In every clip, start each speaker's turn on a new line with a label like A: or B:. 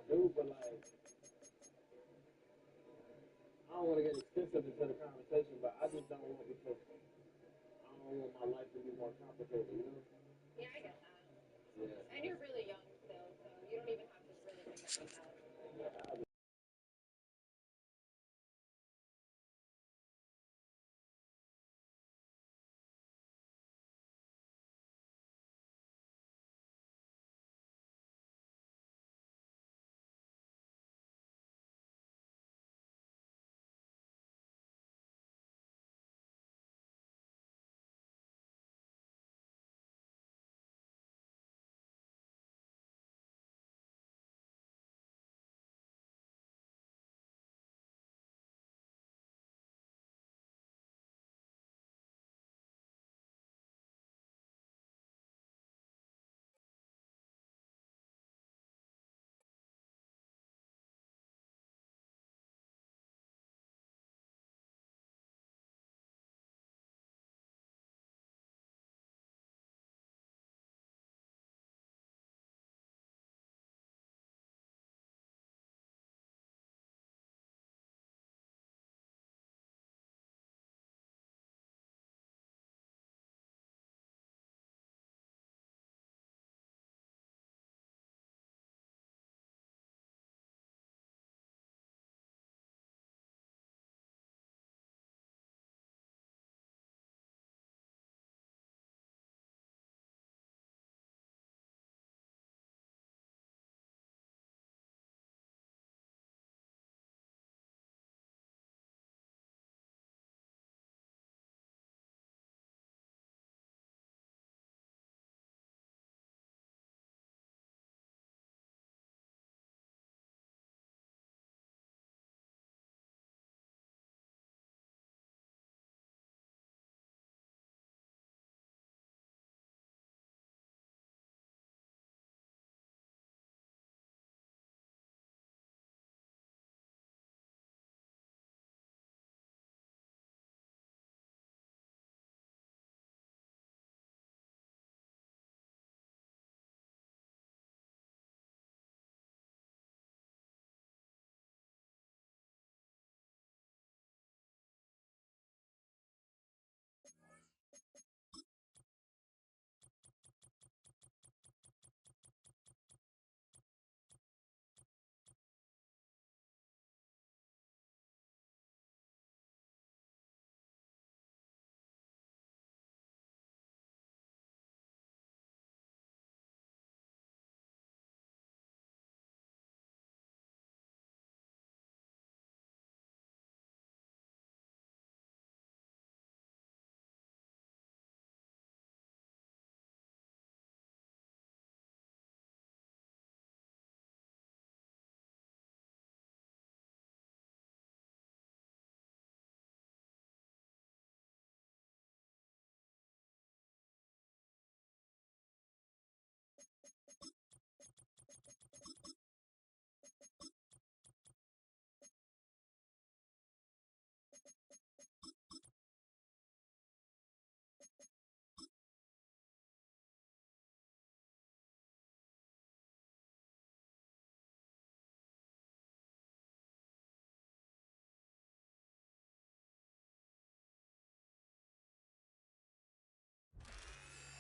A: do, but like, I don't want to get extensive into the conversation, but I just don't want because I don't want my life to be more complicated, you know?
B: Yeah, I get that.
A: Yeah.
B: And you're really young still, so you don't even have to really think about that.
A: Yeah,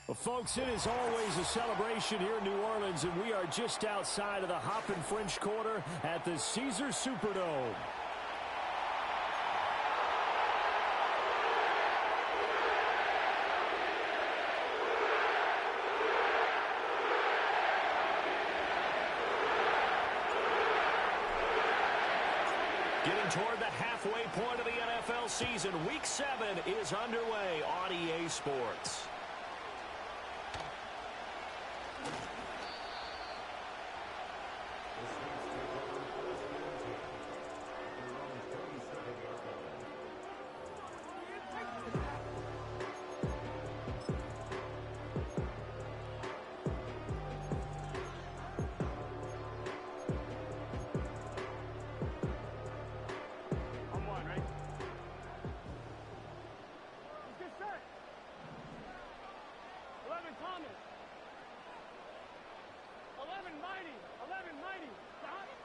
C: Well, folks, it is always a celebration here in New Orleans, and we are just outside of the Hoppin' French Quarter at the Caesars Superdome. Getting toward the halfway point of the NFL season, Week 7 is underway on EA Sports.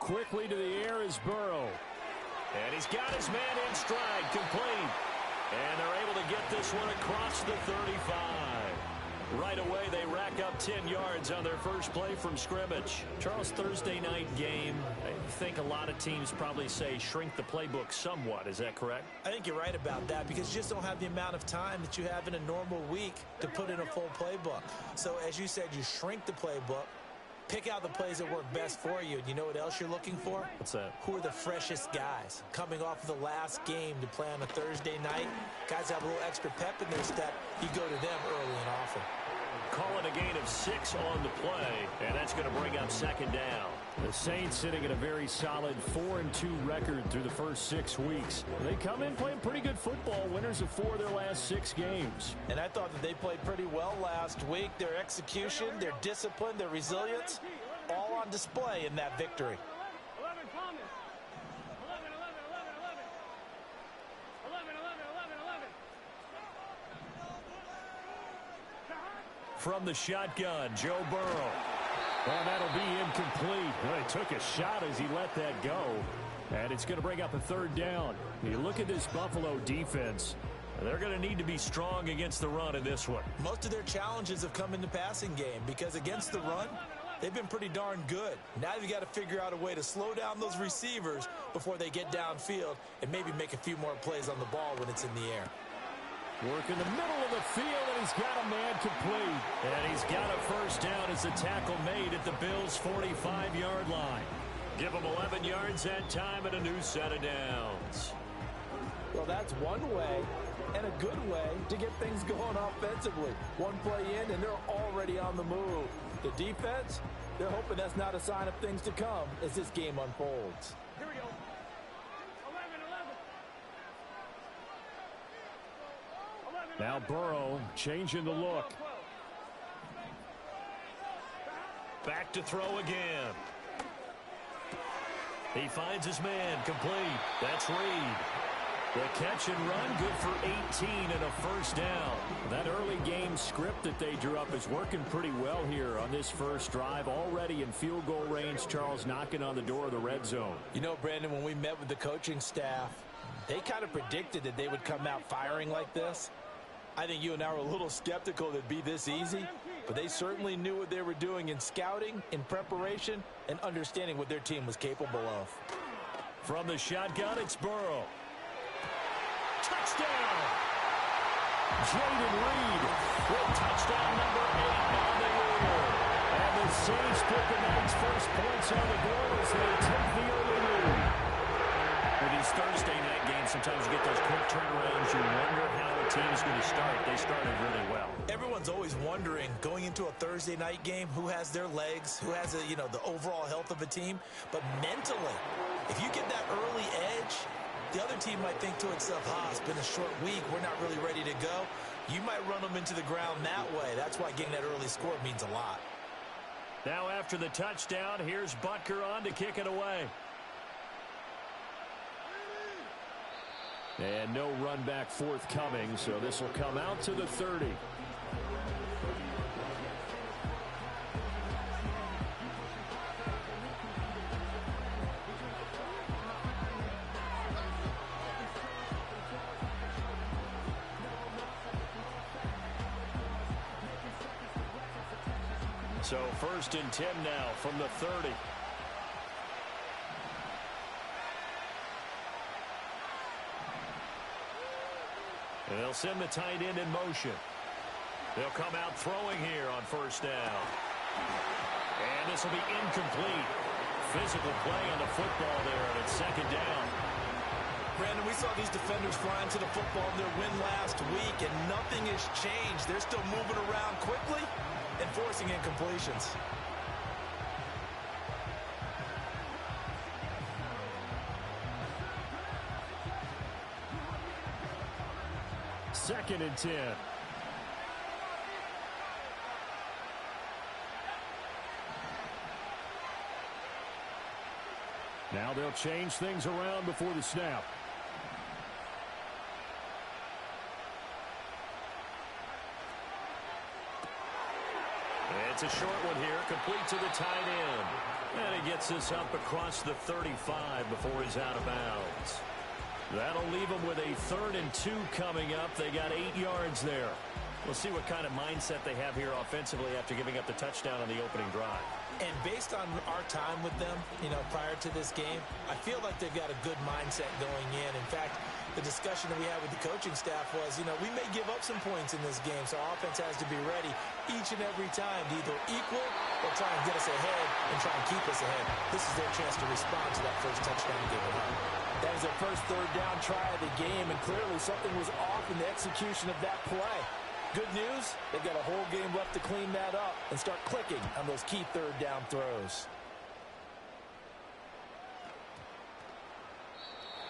C: quickly to the air is Burrow. And he's got his man in stride, complete. And they're able to get this one across the 35. Right away, they rack up 10 yards on their first play from scrimmage. Charles, Thursday night game, I think a lot of teams probably say shrink the playbook somewhat. Is that correct?
D: I think you're right about that because you just don't have the amount of time that you have in a normal week to put in a full playbook. So, as you said, you shrink the playbook, pick out the plays that work best for you. And you know what else you're looking for?
C: What's that?
D: Who are the freshest guys coming off of the last game to play on a Thursday night? Guys have a little extra pep in their step. You go to them early and often.
C: Call it a gain of 6 on the play, and that's going to bring up second down. The Saints sitting at a very solid 4-2 record through the first 6 weeks. They come in playing pretty good football, winners of 4 of their last 6 games.
D: And I thought that they played pretty well last week. Their execution, their discipline, their resilience, all on display in that victory.
C: From the shotgun, Joe Burrow. Well, that'll be incomplete. Well, he took a shot as he let that go. And it's going to bring up a third down. You look at this Buffalo defense. They're going to need to be strong against the run in this one.
D: Most of their challenges have come in the passing game because against the run, they've been pretty darn good. Now you've got to figure out a way to slow down those receivers before they get downfield and maybe make a few more plays on the ball when it's in the air.
C: Work in the middle of the field, and he's got a man complete. And he's got a first down as the tackle made at the Bills' 45-yard line. Give him 11 yards that time and a new set of downs.
D: Well, that's one way and a good way to get things going offensively. One play in, and they're already on the move. The defense, they're hoping that's not a sign of things to come as this game unfolds.
A: Here we go. 11.
C: Now Burrow changing the look. Back to throw again. He finds his man, complete. That's Reed. The catch and run, good for 18 and a first down. That early game script that they drew up is working pretty well here on this first drive. Already in field goal range, Charles knocking on the door of the red zone.
D: You know, Brandon, when we met with the coaching staff, they kind of predicted that they would come out firing like this. I think you and I were a little skeptical that it'd be this easy, but they certainly knew what they were doing in scouting, in preparation, and understanding what their team was capable of.
C: From the shotgun, it's Burrow. Touchdown! Jaden Reed with touchdown number 8 on the year. And the Saints put the night's first points on the board as they take the early lead. With these Thursday night games, sometimes you get those quick turnarounds. You wonder how a team's going to start. They started really well.
D: Everyone's always wondering, going into a Thursday night game, who has their legs, who has the overall health of a team. But mentally, if you get that early edge, the other team might think to itself, it's been a short week, we're not really ready to go. You might run them into the ground that way. That's why getting that early score means a lot.
C: Now after the touchdown, here's Butker on to kick it away. And no run back forthcoming, so this will come out to the 30. So 1st and 10 now from the 30. And they'll send the tight end in motion. They'll come out throwing here on first down. And this will be incomplete. Physical play on the football there, and it's second down.
D: Brandon, we saw these defenders flying to the football in their win last week, and nothing has changed. They're still moving around quickly and forcing incompletions.
C: Second and 10. Now they'll change things around before the snap. And It's a short one here, complete to the tight end. And he gets this up across the 35 before he's out of bounds. That'll leave them with a 3rd and 2 coming up. They got 8 yards there. We'll see what kind of mindset they have here offensively after giving up the touchdown on the opening drive.
D: And based on our time with them, prior to this game, I feel like they've got a good mindset going in. In fact, the discussion that we had with the coaching staff was, we may give up some points in this game, so our offense has to be ready each and every time to either equal or try and get us ahead and try and keep us ahead. This is their chance to respond to that first touchdown given up.
E: That was their first 3rd down try of the game, and clearly something was off in the execution of that play. Good news, they've got a whole game left to clean that up and start clicking on those key 3rd down throws.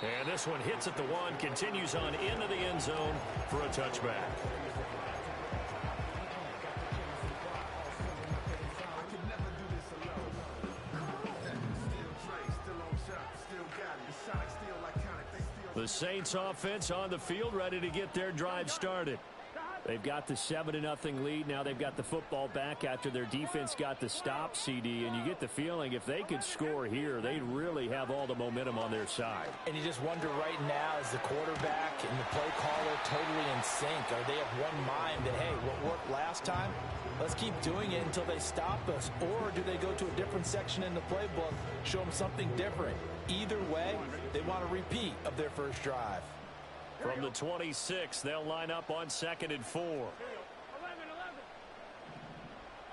C: And this one hits at the 1, continues on into the end zone for a touchback. The Saints offense on the field, ready to get their drive started. They've got the 7-0 lead. Now they've got the football back after their defense got the stop, CD. And you get the feeling if they could score here, they'd really have all the momentum on their side.
E: And you just wonder right now, is the quarterback and the play caller totally in sync? Are they of one mind that, hey, what worked last time, let's keep doing it until they stop us? Or do they go to a different section in the playbook, show them something different? Either way, they want a repeat of their first drive.
C: From the 26, they'll line up on 2nd and 4.
A: 11, 11.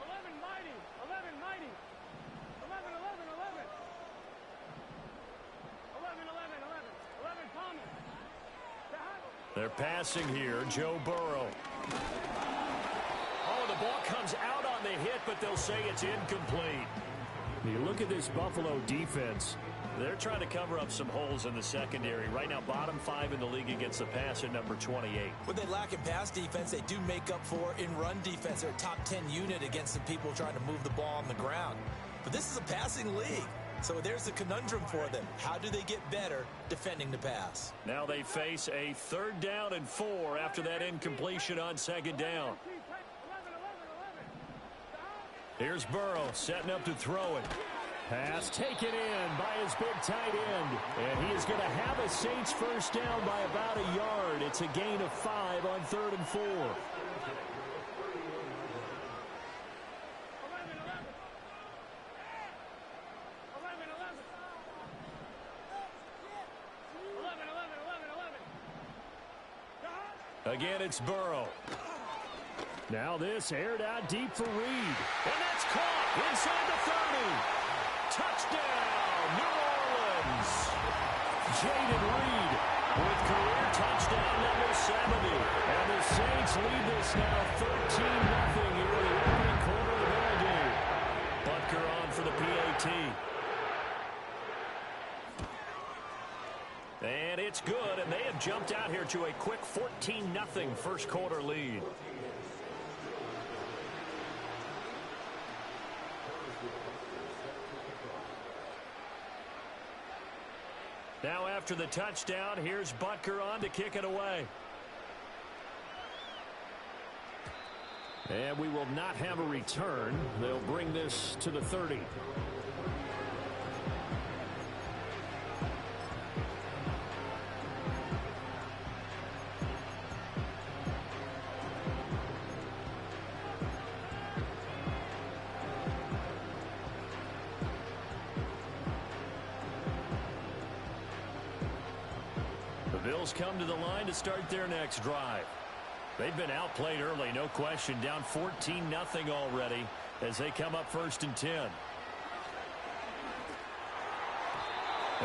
A: 11 mighty. 11 mighty. 11, 11, 11. 11, 11, 11. 11 Thomas.
C: They're passing here. Joe Burrow. Oh, the ball comes out on the hit, but they'll say it's incomplete. You look at this Buffalo defense. They're trying to cover up some holes in the secondary. Right now, bottom 5 in the league against the pass at number 28.
D: What they lack in pass defense, they do make up for in run defense. They're a top 10 unit against the people trying to move the ball on the ground. But this is a passing league. So there's the conundrum for them. How do they get better defending the pass?
C: Now they face a 3rd down and 4 after that incompletion on 2nd down. Here's Burrow setting up to throw it. Pass taken in by his big tight end. And he is going to have a Saints first down by about a yard. It's a gain of 5 on 3rd and 4.
A: 11, 11. 11.
C: Again, it's Burrow. Now this aired out deep for Reed. And that's caught inside the 30. Touchdown, New Orleans. Jaden Reed with career touchdown number 70. And the Saints lead this now 13-0 here in the opening quarter of the ball game. Butker on for the PAT. And it's good, and they have jumped out here to a quick 14-0 first quarter lead. Now after the touchdown, here's Butker on to kick it away. And we will not have a return. They'll bring this to the 30. Bills come to the line to start their next drive. They've been outplayed early, no question, down 14-0 already as they come up 1st and 10.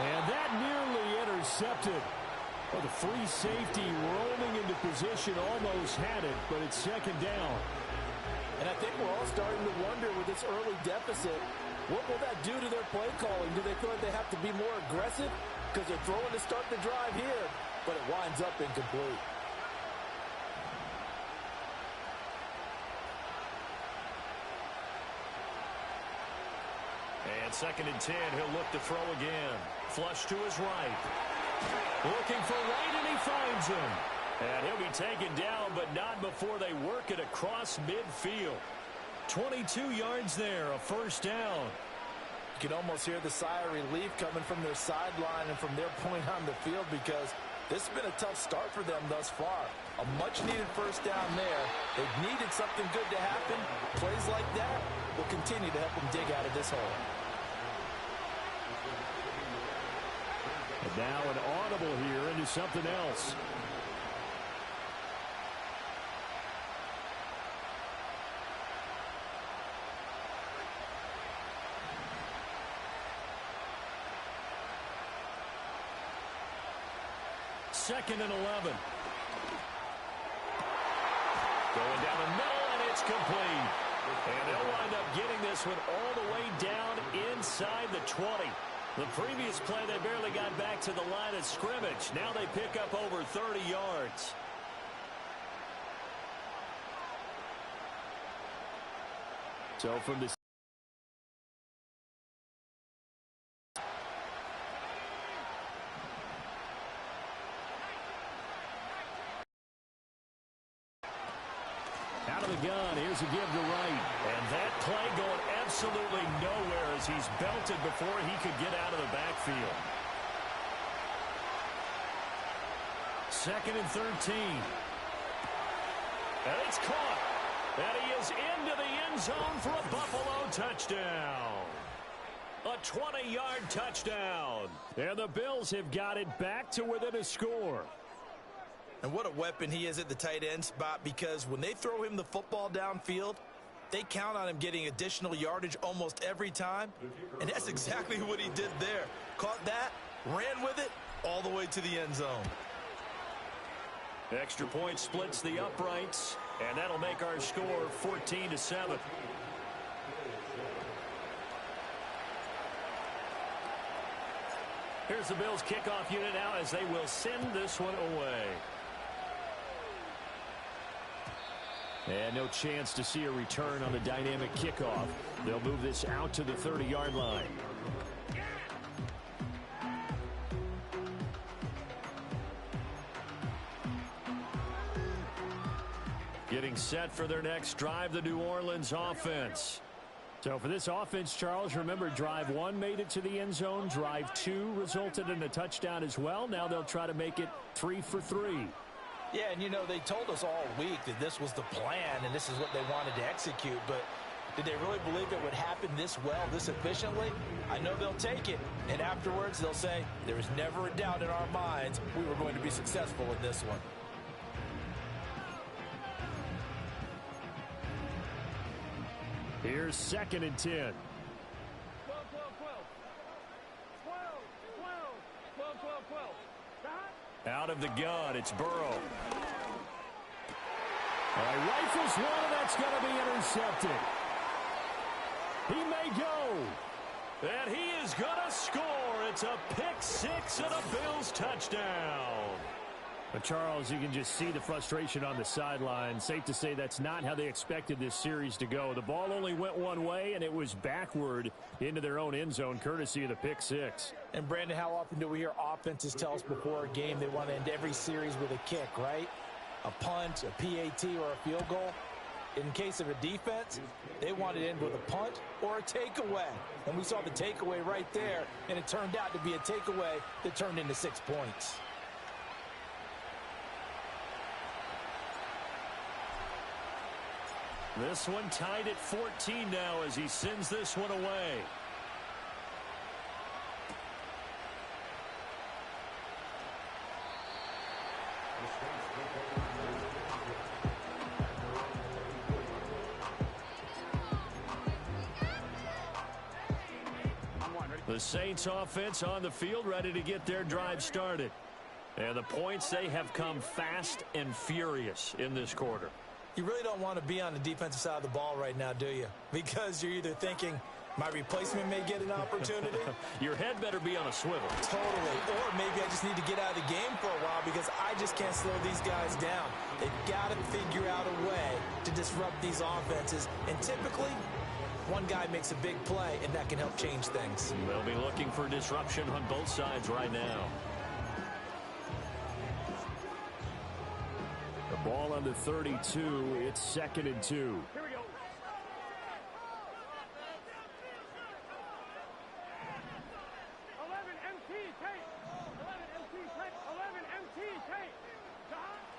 C: And that nearly intercepted. Well, the free safety rolling into position almost had it, but it's 2nd down.
E: And I think we're all starting to wonder with this early deficit, what will that do to their play calling? Do they feel like they have to be more aggressive because they're throwing to start the drive here, but it winds up incomplete?
C: And 2nd and 10, he'll look to throw again. Flush to his right. Looking for right, and he finds him. And he'll be taken down, but not before they work it across midfield. 22 yards there, a first down.
E: You can almost hear the sigh of relief coming from their sideline and from their point on the field, because this has been a tough start for them thus far. A much-needed first down there. They've needed something good to happen. Plays like that will continue to help them dig out of this hole.
C: And now an audible here into something else. Second and 11. Going down the middle, and it's complete. And they'll wind up getting this one all the way down inside the 20. The previous play, they barely got back to the line of scrimmage. Now they pick up over 30 yards. So from the out of the gun, here's a give to right. And that play going absolutely nowhere as he's belted before he could get out of the backfield. Second and 13. And it's caught. And he is into the end zone for a Buffalo touchdown. A 20-yard touchdown. And the Bills have got it back to within a score.
E: And what a weapon he is at the tight end spot, because when they throw him the football downfield, they count on him getting additional yardage almost every time. And that's exactly what he did there. Caught that, ran with it, all the way to the end zone.
C: Extra point splits the uprights, and that'll make our score 14-7. Here's the Bills kickoff unit now as they will send this one away. And no chance to see a return on the dynamic kickoff. They'll move this out to the 30-yard line. Getting set for their next drive, the New Orleans offense. So for this offense, Charles, remember, drive 1 made it to the end zone. Drive 2 resulted in a touchdown as well. Now they'll try to make it 3 for 3.
E: Yeah, and you know, they told us all week that this was the plan and this is what they wanted to execute, but did they really believe it would happen this well, this efficiently? I know they'll take it, and afterwards they'll say, there was never a doubt in our minds we were going to be successful in this one.
C: Here's second and 10.
A: 12, 12, 12. 12, 12, 12.
C: Out of the gun, it's Burrow. All right, rifles one, and that's going to be intercepted. He may go. And he is going to score. It's a pick six and a Bills touchdown. But Charles, you can just see the frustration on the sideline. Safe to say that's not how they expected this series to go. The ball only went one way, and it was backward into their own end zone, courtesy of the pick six.
E: And, Brandon, how often do we hear offenses tell us before a game they want to end every series with a kick, right? A punt, a PAT, or a field goal. In case of a defense, they want to end with a punt or a takeaway. And we saw the takeaway right there, and it turned out to be a takeaway that turned into 6 points.
C: This one tied at 14 now as he sends this one away. The Saints offense on the field ready to get their drive started. And the points, they have come fast and furious in this quarter.
E: You really don't want to be on the defensive side of the ball right now, do you? Because you're either thinking, my replacement may get an opportunity.
C: Your head better be on a swivel.
E: Totally. Or maybe I just need to get out of the game for a while because I just can't slow these guys down. They've got to figure out a way to disrupt these offenses. And typically, one guy makes a big play, and that can help change things.
C: They'll be looking for disruption on both sides right now. The ball on the 32. It's 2nd and 2.
A: Here we go.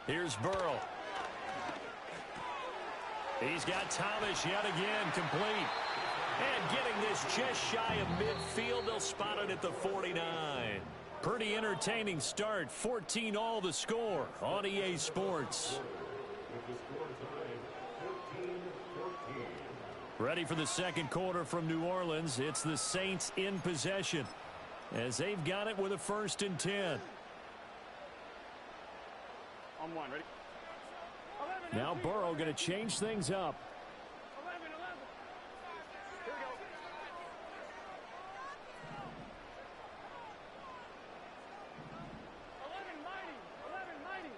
C: Here's Burrow. He's got Thomas yet again complete. And getting this just shy of midfield, they'll spot it at the 49. Pretty entertaining start. 14-all the score on EA Sports. Ready for the second quarter from New Orleans. It's the Saints in possession as they've got it with a 1st and 10.
A: On one, ready?
C: Now Burrow going to change things up.
A: 11. Here we go. 11, mighty.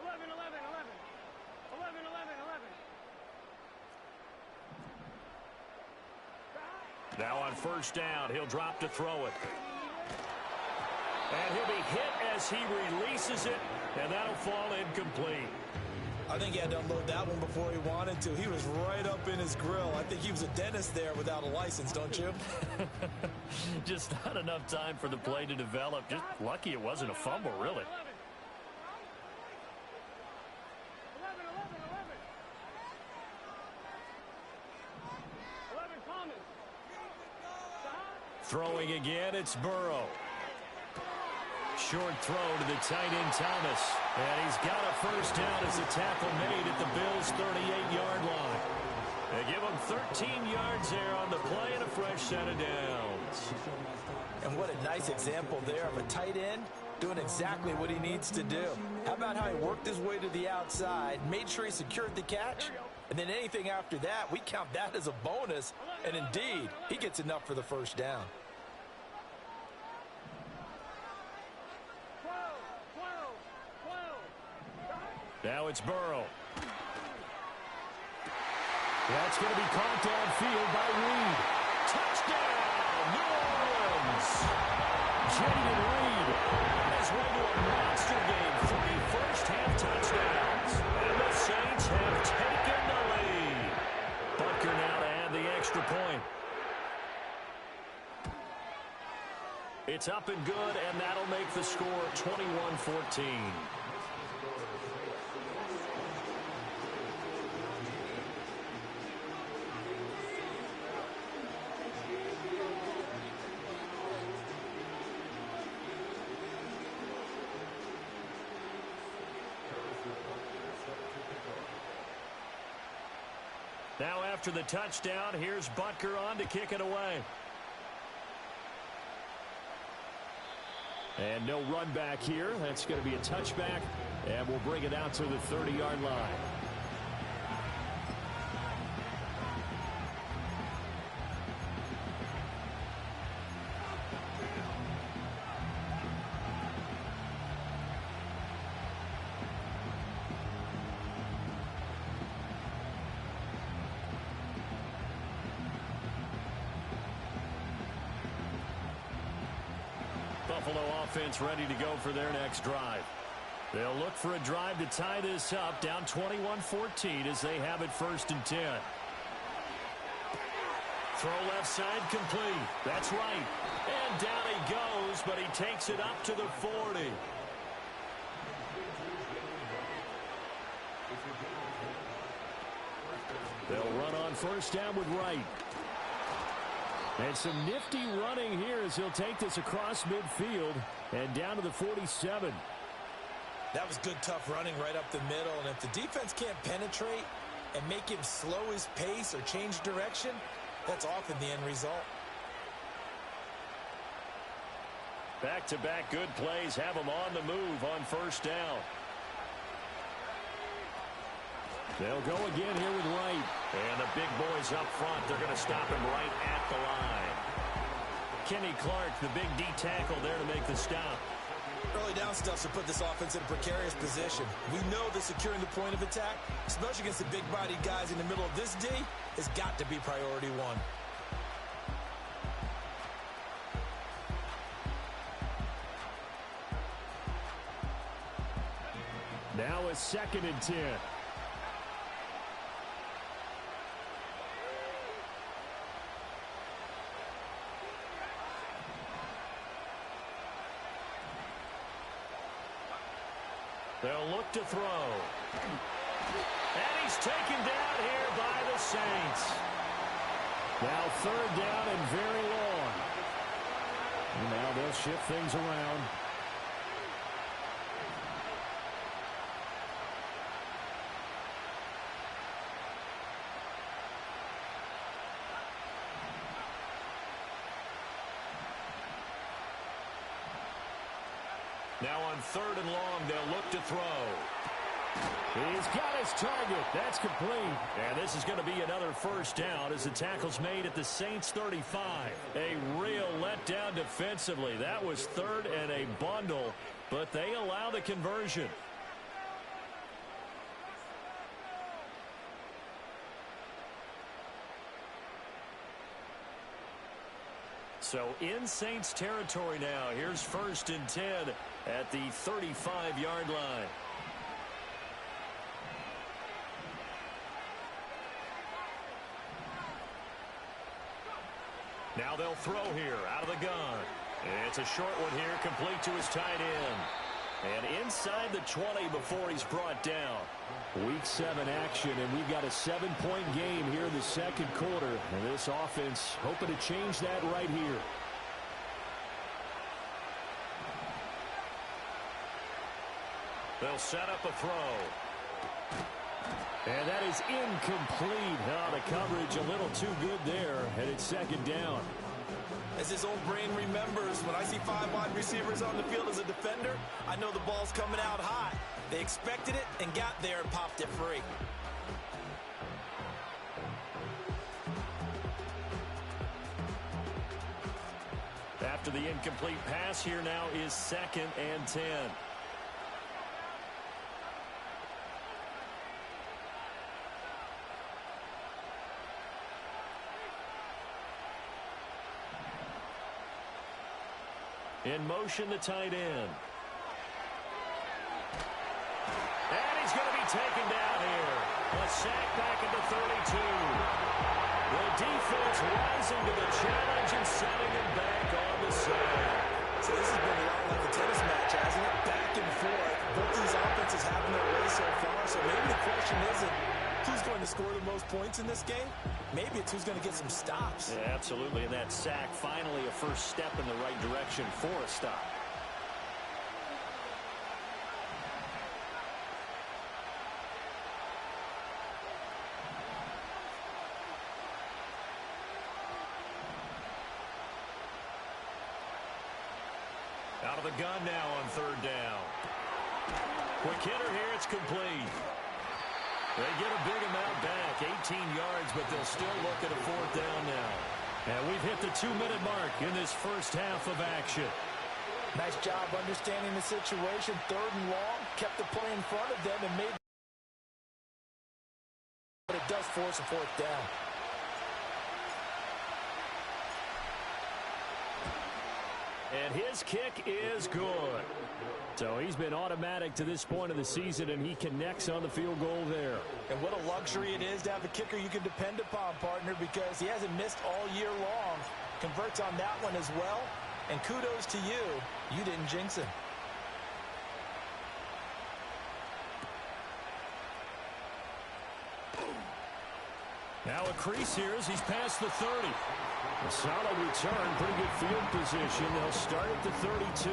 A: 11.
C: Now on 1st down, he'll drop to throw it. And he'll be hit as he releases it, and that'll fall incomplete.
D: I think he had to unload that one before he wanted to. He was right up in his grill. I think he was a dentist there without a license, don't you?
C: Just not enough time for the play to develop. Just lucky it wasn't a fumble, really.
A: 11, Thomas.
C: Throwing again, it's Burrow. Short throw to the tight end Thomas. And he's got a 1st down as the tackle made at the Bills' 38-yard line. They give him 13 yards there on the play and a fresh set of downs.
E: And what a nice example there of a tight end doing exactly what he needs to do. How about how he worked his way to the outside, made sure he secured the catch, and then anything after that, we count that as a bonus. And indeed, he gets enough for the 1st down.
A: 12.
C: Now it's Burrow. That's going to be caught downfield by Reed. Touchdown, New Orleans. Jaden Reed on his way to a monster game. 3 first-half touchdowns. And the Saints have taken the lead. Butker now to add the extra point. It's up and good, and that'll make the score 21-14. Now after the touchdown, here's Butker on to kick it away. And no run back here. That's going to be a touchback, and we'll bring it out to the 30-yard line. Buffalo offense ready to go for their next drive. They'll look for a drive to tie this up, down 21-14 as they have it 1st and 10. Throw left side complete. That's right. And down he goes, but he takes it up to the 40. They'll run on 1st down with Wright. And some nifty running here as he'll take this across midfield and down to the 47.
D: That was good, tough running right up the middle. And if the defense can't penetrate and make him slow his pace or change direction, that's often the end result.
C: Back-to-back good plays have him on the move on 1st down. They'll go again here with Wright. And the big boys up front, they're going to stop him right at the line. Kenny Clark, the big D tackle there to make the stop.
D: Early down stuff to put this offense in a precarious position. We know that securing the point of attack, especially against the big-bodied guys in the middle of this D, has got to be priority one.
C: Now a 2nd and 10. They'll look to throw. And he's taken down here by the Saints. Now third down and very long. And now they'll shift things around. Now on third and long, they'll look to throw. He's got his target. That's complete. And this is going to be another first down as the tackle's made at the Saints 35. A real letdown defensively. That was third and a bundle, but they allow the conversion. So in Saints territory now. Here's first and 10 at the 35-yard line. Now they'll throw here out of the gun. It's a short one here, complete to his tight end. And inside the 20 before he's brought down. Week 7 action, and we've got a 7-point game here in the second quarter. And this offense hoping to change that right here. They'll set up a throw. And that is incomplete. Oh, the coverage a little too good there, and it's second down.
D: As his old brain remembers, when I see 5 wide receivers on the field as a defender, I know the ball's coming out hot. They expected it and got there and popped it free.
C: After the incomplete pass, here now is second and 10. In motion, the tight end. And he's going to be taken down here. A sack back at the 32. The defense rising to the challenge and setting him back on the sack.
D: So this has been a lot like a tennis match, hasn't it? Back and forth. Both these offenses having their way so far. So maybe the question isn't who's going to score the most points in this game. Maybe it's who's going to get some stops.
C: Yeah, absolutely. And that sack, finally a first step in the right direction for a stop. Out of the gun now on third down. Quick hitter here, it's complete. They get a big amount back, 18 yards, but they'll still look at a fourth down now. And we've hit the 2-minute mark in this first half of action.
E: Nice job understanding the situation. Third and long, kept the play in front of them and made. But it does force a fourth down.
C: And his kick is good. So he's been automatic to this point of the season, and he connects on the field goal there.
E: And what a luxury it is to have a kicker you can depend upon, partner, because he hasn't missed all year long. Converts on that one as well. And kudos to you. You didn't jinx him.
C: Now a crease here as he's past the 30. A solid return, pretty good field position. They'll start at the 32.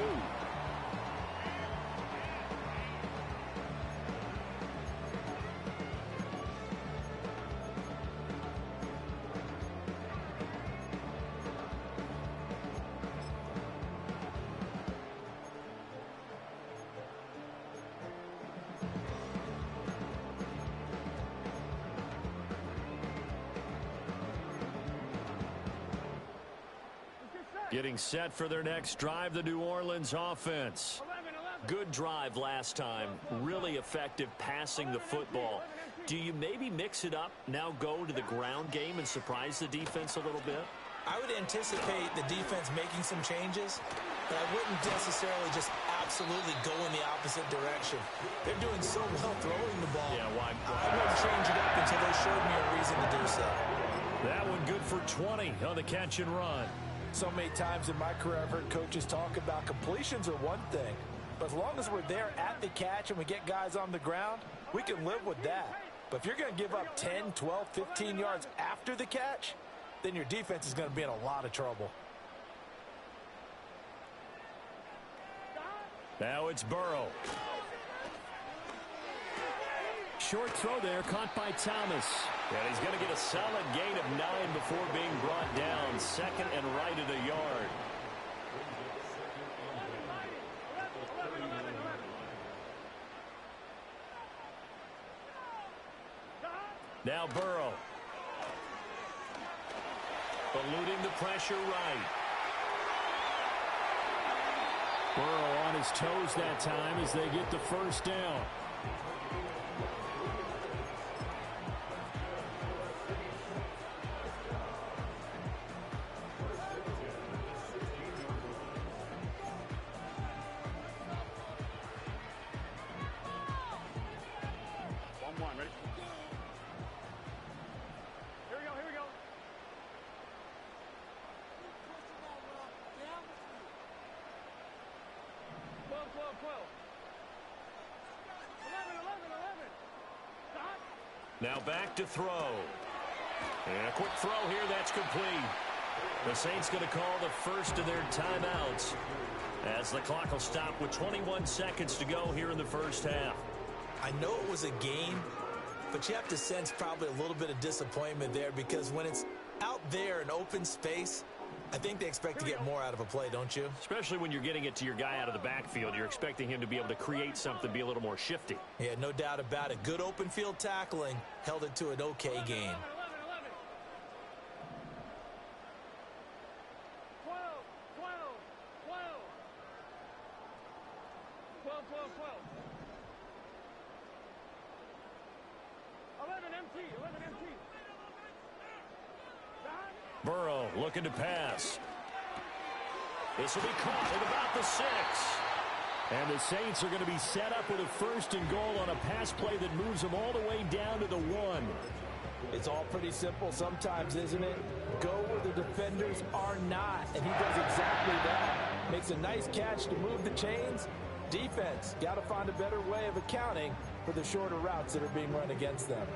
C: Getting set for their next drive, the New Orleans offense. Good drive last time. Really effective passing the football. Do you maybe mix it up, now go to the ground game and surprise the defense a little bit?
D: I would anticipate the defense making some changes, but I wouldn't necessarily just absolutely go in the opposite direction. They're doing so well throwing the ball.
C: Yeah, why?
D: I wouldn't change it up until they showed me a reason to do so.
C: That one good for 20 on the catch and run.
E: So many times in my career I've heard coaches talk about completions are one thing, But as long as we're there at the catch and we get guys on the ground, we can live with that. But if you're going to give up 10, 12, 15 yards after the catch, then your defense is going to be in a lot of trouble.
C: Now it's Burrow.
F: Short throw there, caught by Thomas.
C: And he's going to get a solid gain of 9 before being brought down. Second and right at a yard. Now Burrow. Eluding the pressure right.
F: Burrow on his toes that time as they get the first down.
C: Now back to throw. And a quick throw here, that's complete. The Saints going to call the first of their timeouts as the clock will stop with 21 seconds to go here in the first half.
D: I know it was a game, but you have to sense probably a little bit of disappointment there because when it's out there in open space, I think they expect to get more out of a play, don't you?
C: Especially when you're getting it to your guy out of the backfield. You're expecting him to be able to create something, be a little more shifty.
D: Yeah, no doubt about it. Good open field tackling held it to an okay game.
A: 11 empty.
C: Burrow looking to pass. This will be caught at about the 6.
F: And the Saints are going to be set up with a first and goal on a pass play that moves them all the way down to the 1.
E: It's all pretty simple sometimes, isn't it? Go where the defenders are not, and he does exactly that. Makes a nice catch to move the chains. Defense, got to find a better way of accounting for the shorter routes that are being run against them.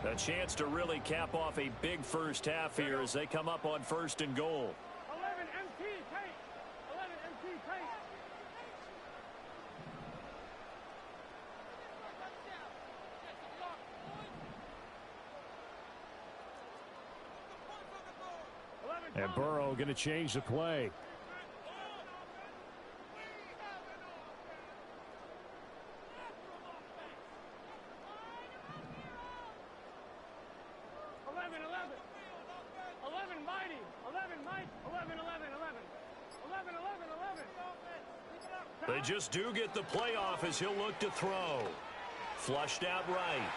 C: A chance to really cap off a big first half here as they come up on first and goal.
A: 11 empty, tight. 11 empty, tight.
F: And Burrow going to change the play.
C: They just do get the playoff as he'll look to throw. Flushed out right.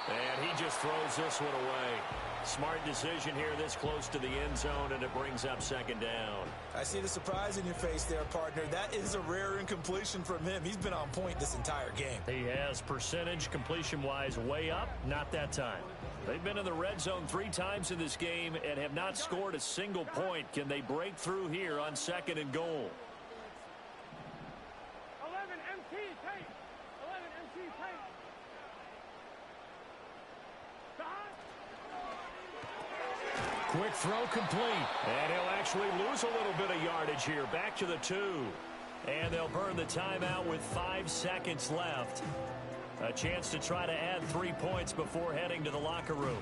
C: And he just throws this one away. Smart decision here this close to the end zone, and it brings up second down.
D: I see the surprise in your face there, partner. That is a rare incompletion from him. He's been on point this entire game.
C: He has percentage completion-wise way up, not that time. They've been in the red zone 3 times in this game and have not scored a single point. Can they break through here on second and goal?
A: 11 MT tight. 11 MT tight.
F: Quick throw complete.
C: And he'll actually lose a little bit of yardage here. Back to the 2. And they'll burn the timeout with 5 seconds left. A chance to try to add 3 points before heading to the locker room.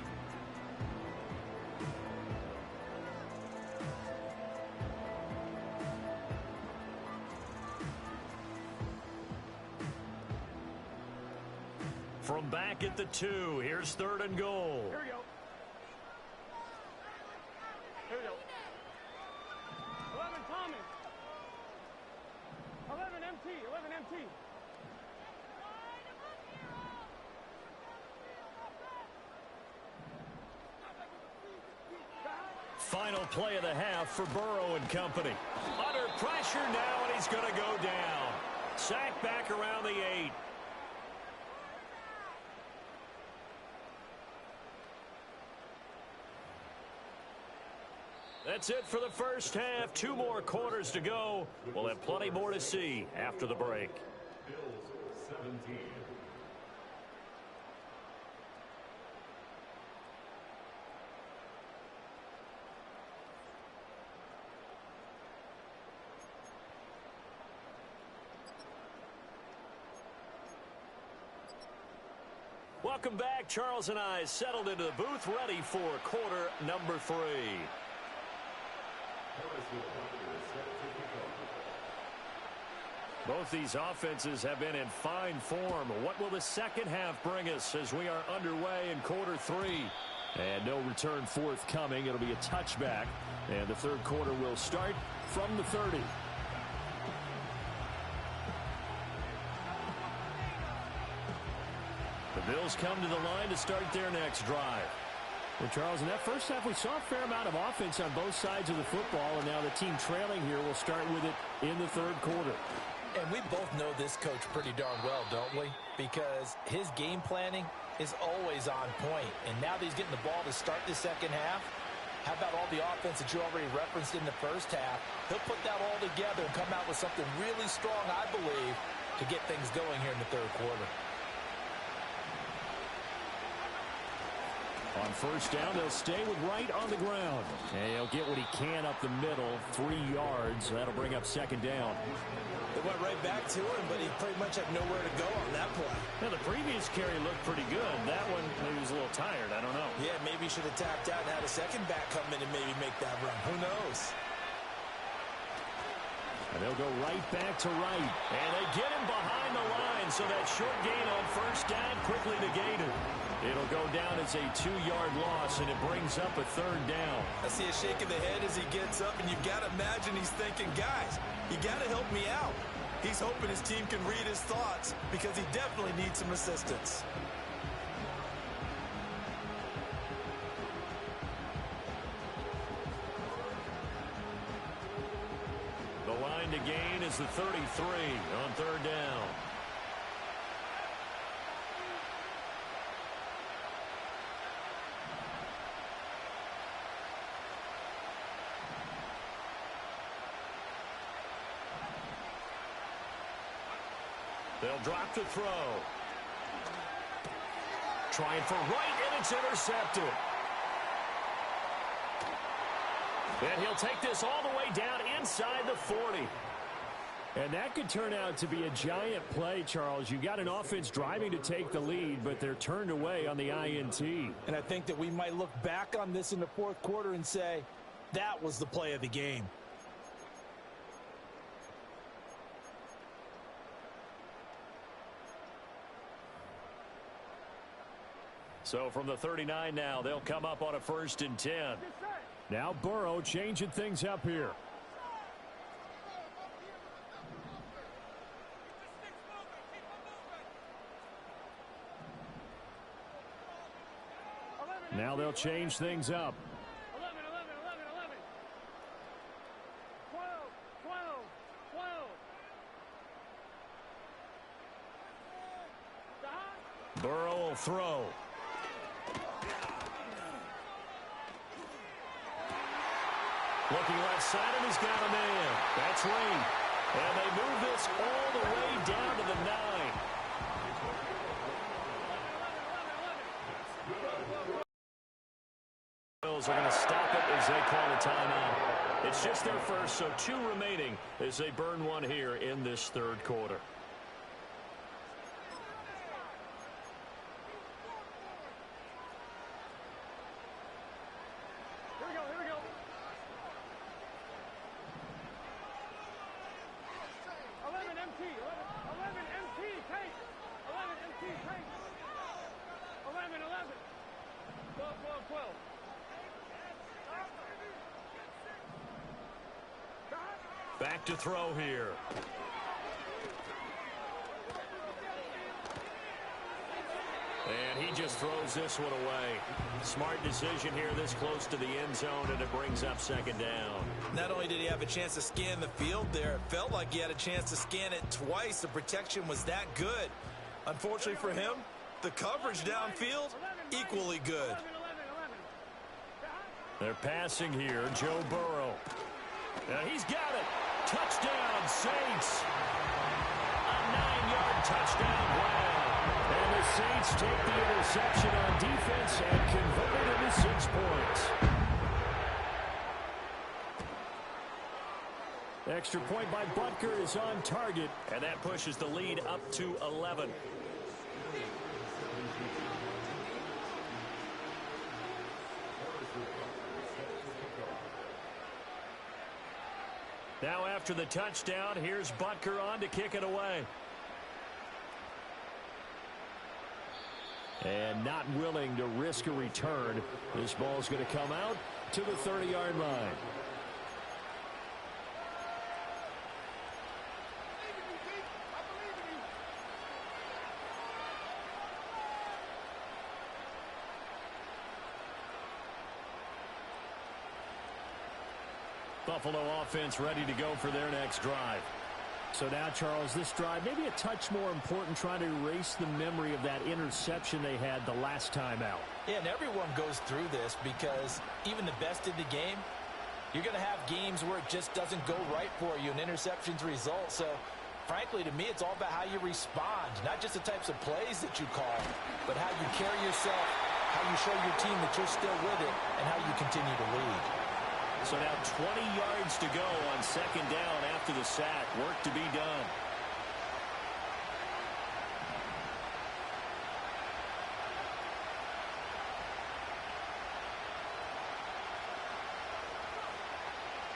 C: From back at the 2, here's third and goal.
A: Here we go. Here we go. 11 Thomas. 11 MT. 11 MT.
C: Final play of the half for Burrow and company. Under pressure now, and he's going to go down. Sacked back around the 8. That's it for the first half. 2 more quarters to go. We'll have plenty more to see after the break.
G: Bills 17.
C: Welcome back. Charles and I settled into the booth, ready for quarter number 3. Both these offenses have been in fine form. What will the second half bring us as we are underway in quarter 3?
F: And no return forthcoming. It'll be a touchback. And the third quarter will start from the 30.
C: The Bills come to the line to start their next drive.
F: Well, Charles, in that first half, we saw a fair amount of offense on both sides of the football, and now the team trailing here will start with it in the third quarter.
E: And we both know this coach pretty darn well, don't we? Because his game planning is always on point. And now that he's getting the ball to start the second half, how about all the offense that you already referenced in the first half? He'll put that all together and come out with something really strong, I believe, to get things going here in the third quarter.
F: On first down, they'll stay with Wright on the ground. And he'll get what he can up the middle, 3 yards. That'll bring up second down.
D: They went right back to him, but he pretty much had nowhere to go on that play.
C: Now, the previous carry looked pretty good. That one, maybe he was a little tired. I don't know.
D: Yeah, maybe he should have tapped out and had a second back come in and maybe make that run. Who knows?
F: And they'll go right back to Wright.
C: And they get him behind the line, so that short gain on first down quickly negated. It'll go down as a 2-yard loss, and it brings up a third down.
D: I see a shake of the head as he gets up, and you've got to imagine he's thinking, guys, you got to help me out. He's hoping his team can read his thoughts because he definitely needs some assistance.
C: The line to gain is the 33 on third down. They'll drop to throw. Trying for Wright, and it's intercepted. And he'll take this all the way down inside the 40.
F: And that could turn out to be a giant play, Charles. You got an offense driving to take the lead, but they're turned away on the INT.
E: And I think that we might look back on this in the fourth quarter and say, that was the play of the game.
C: So from the 39 now, they'll come up on a 1st and 10.
F: Now Burrow changing things up here. Now they'll change things up.
A: 11, 11, 11, 11. 12, 12, 12.
C: Burrow will throw. Looking left side, and he's got a man. That's Ring. And they move this all the way down to the 9. Bills are going to stop it as they call a timeout. It's just their first, so 2 remaining as they burn one here in this third quarter. Back to throw here. And he just throws this one away. Smart decision here this close to the end zone, and it brings up second down.
D: Not only did he have a chance to scan the field there, it felt like he had a chance to scan it twice. The protection was that good. Unfortunately for him, the coverage downfield, equally good.
C: They're passing here. Joe Burrow. And he's got it. Touchdown, Saints. A 9-yard touchdown play.
F: And the Saints take the interception on defense and convert it into 6 points. Extra point by Butker is on target.
C: And that pushes the lead up to 11. Now after the touchdown, here's Butker on to kick it away.
F: And not willing to risk a return. This ball's going to come out to the 30-yard line.
C: Buffalo offense ready to go for their next drive.
F: So now, Charles, this drive maybe a touch more important, trying to erase the memory of that interception they had the last time out.
E: Yeah, and everyone goes through this because even the best in the game, you're going to have games where it just doesn't go right for you, and interceptions result. So, frankly, to me, it's all about how you respond, not just the types of plays that you call, but how you carry yourself, how you show your team that you're still with it, and how you continue to lead.
C: So now 20 yards to go on second down after the sack. Work to be done.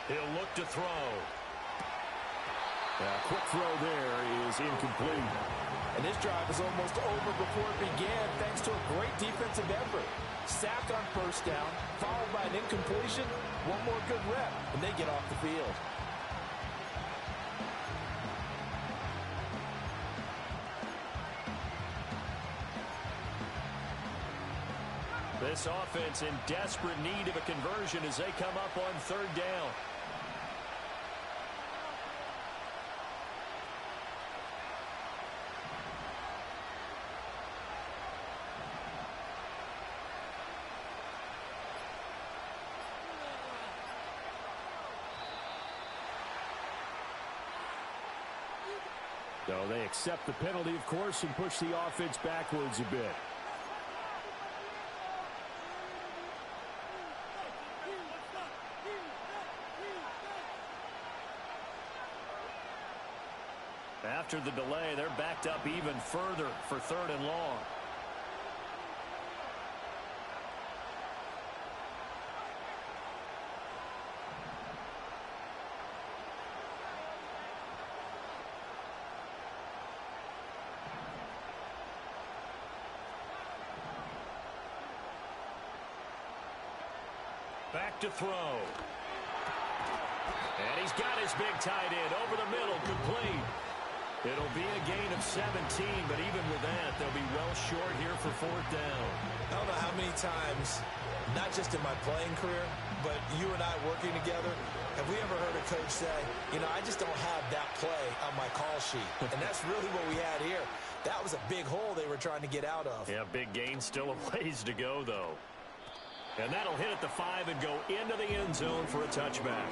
C: He'll look to throw.
F: A quick throw there is incomplete.
E: And this drive is almost over before it began thanks to a great defensive effort. Sack on first down, followed by an incompletion. One more good rep, and they get off the field.
C: This offense in desperate need of a conversion as they come up on third down.
F: So they accept the penalty, of course, and push the offense backwards a bit.
C: After the delay, they're backed up even further for third and long. Back to throw. And he's got his big tight end over the middle, complete. It'll be a gain of 17, but even with that, they'll be well short here for fourth down.
D: I don't know how many times, not just in my playing career, but you and I working together, have we ever heard a coach say, you know, I just don't have that play on my call sheet. And that's really what we had here. That was a big hole they were trying to get out of.
C: Yeah, big gain, still a ways to go, though. And that'll hit at the 5 and go into the end zone for a touchback.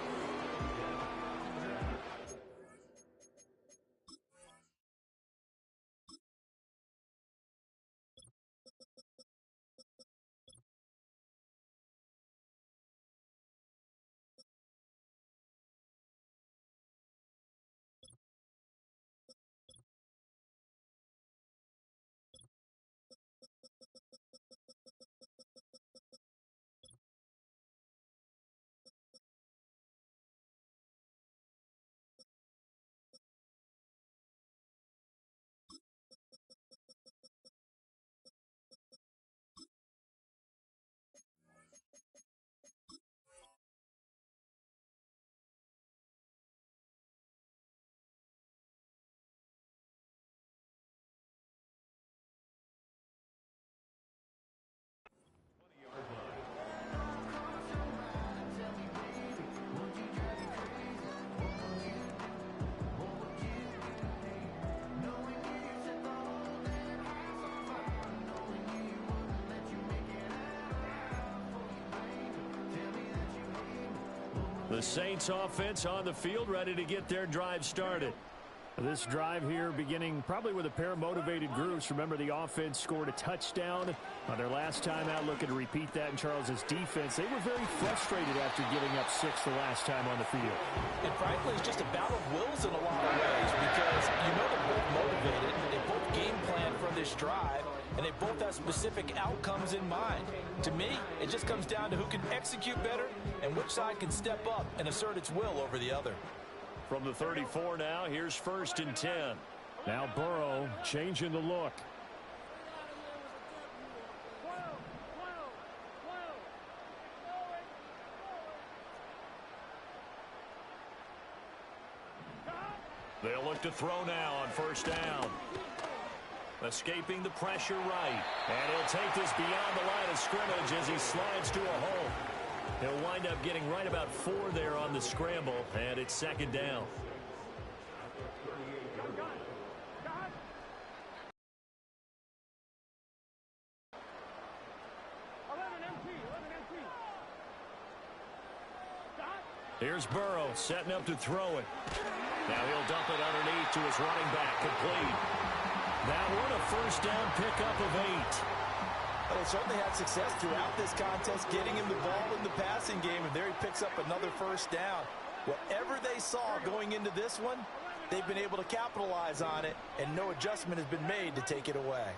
C: The Saints offense on the field, ready to get their drive started.
F: This drive here beginning probably with a pair of motivated groups. Remember, the offense scored a touchdown on their last time out. Looking to repeat that in Charles's defense. They were very frustrated after giving up 6 the last time on the field.
E: And frankly, it's just a battle of wills in a lot of ways because you know they're both motivated. They both game plan for this drive, and they both have specific outcomes in mind. To me, it just comes down to who can execute better and which side can step up and assert its will over the other.
C: From the 34 now, here's 1st and 10.
F: Now Burrow changing the look.
C: They'll look to throw now on 1st down. Escaping the pressure right. And he'll take this beyond the line of scrimmage as he slides to a hole. He'll wind up getting right about 4 there on the scramble, and it's 2nd down. Here's Burrow setting up to throw it. Now he'll dump it underneath to his running back, complete. That one a 1st down pickup of 8.
E: Well, they certainly had success throughout this contest, getting him the ball in the passing game, and there he picks up another 1st down. Whatever they saw going into this one, they've been able to capitalize on it, and no adjustment has been made to take it away.